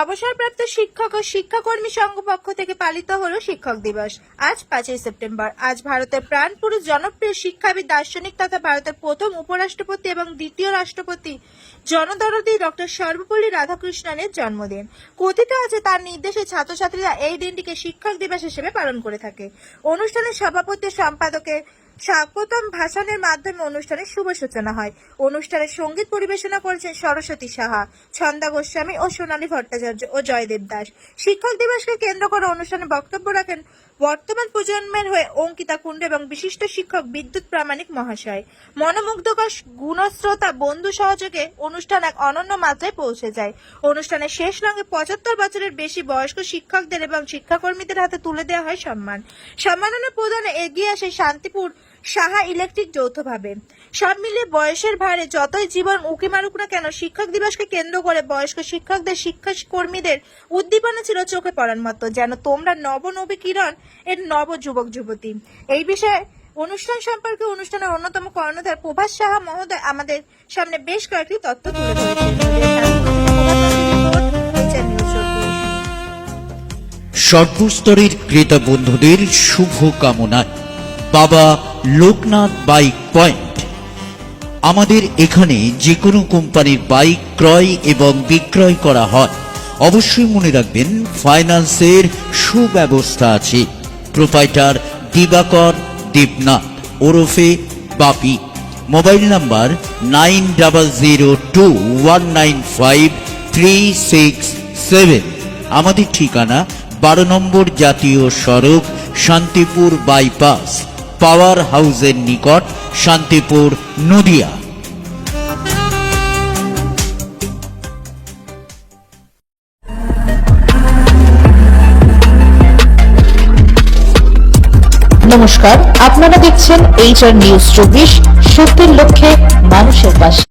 অবসরপ্রাপ্ত শিক্ষক ও শিক্ষাকর্মী সংঘ পক্ষ থেকে পালিত হলো শিক্ষক দিবস। আজ 5ই সেপ্টেম্বর। আজ ভারতের প্রাণপুরুষ জনপ্রিয় শিক্ষাবিদ, দার্শনিক তথা ভারতের প্রথম উপরাষ্ট্রপতি এবং দ্বিতীয় রাষ্ট্রপতি জনদরদী ডক্টর সর্বপল্লী রাধাকৃষ্ণনের জন্মদিন। কথিত আছে তার নির্দেশে ছাত্রছাত্রীরা এই দিনটিকে শিক্ষক দিবস হিসেবে পালন করে থাকে। অনুষ্ঠানের সভাপতি সম্পাদকের স্বাগতম ভাষণের মাধ্যমে অনুষ্ঠানের শুভ সূচনা হয়। অনুষ্ঠানে সঙ্গীত পরিবেশনা করেছেন সরস্বতী সাহা, ছন্দা গোস্বামী ও সোনালী ভট্টাচার্য ও জয়দেব দাস। শিক্ষক দিবসকে কেন্দ্র করে অনুষ্ঠানে বক্তব্য রাখেন বর্তমান প্রজন্মের হয়ে অঙ্কিতা কুণ্ডু এবং বিশিষ্ট শিক্ষক বিদ্যুৎ প্রামাণিক মহাশয়। মনোমুগ্ধকর গুণশ্রোতা বন্ধু সহযোগে অনুষ্ঠান এক অনন্য মাত্রায় পৌঁছে যায়। অনুষ্ঠানের শেষ লগ্নে 75 বছরের বেশি বয়স্ক শিক্ষকদের এবং শিক্ষাকর্মীদের হাতে তুলে দেওয়া হয় সম্মান। সম্মাননা প্রদানে এগিয়ে আসে শান্তিপুর সাহা ইলেকট্রিক যৌথভাবে। সব মিলিয়ে বয়সের ভারে যতই জীবন উঁকি মারুক না কেন, শিক্ষক দিবসকে কেন্দ্র করে বয়স্ক শিক্ষকদের, শিক্ষাকর্মীদের উদ্দীপনা ছিল চোখে পড়ার মতো, যেন তোমরা নবনবীকিরণ এর নব যুবক যুবতী। এই বিষয়ে অনুষ্ঠান সম্পর্কে অনুষ্ঠানের অন্যতম কর্ণধার প্রভাস সাহা মহোদয় আমাদের সামনে বেশ কয়েকটি তথ্য তুলে ধরেছেন। সর্বস্তরের ক্রেতা বন্ধুদের শুভ কামনায় বাবা লোকনাথ বাইক পয়েন্ট। আমাদের এখানে যে কোনো কোম্পানির বাইক ক্রয় এবং বিক্রয় করা হয়। অবশ্যই মনে রাখবেন, ফাইন্যান্সের সুব্যবস্থা আছে। প্রোপাইটার দিবাকর দেবনাথ ওরফে বাপি। Mobile number 9002195367। আমাদের ঠিকানা 12 নম্বর জাতীয় সড়ক, শান্তিপুর বাইপাস, পাওয়ার হাউসের নিকট, শান্তিপুর, নদিয়া। নমস্কার, আপনারা দেখছেন HR নিউজ 24, সত্যের লক্ষ্যে মানুষের পাশে।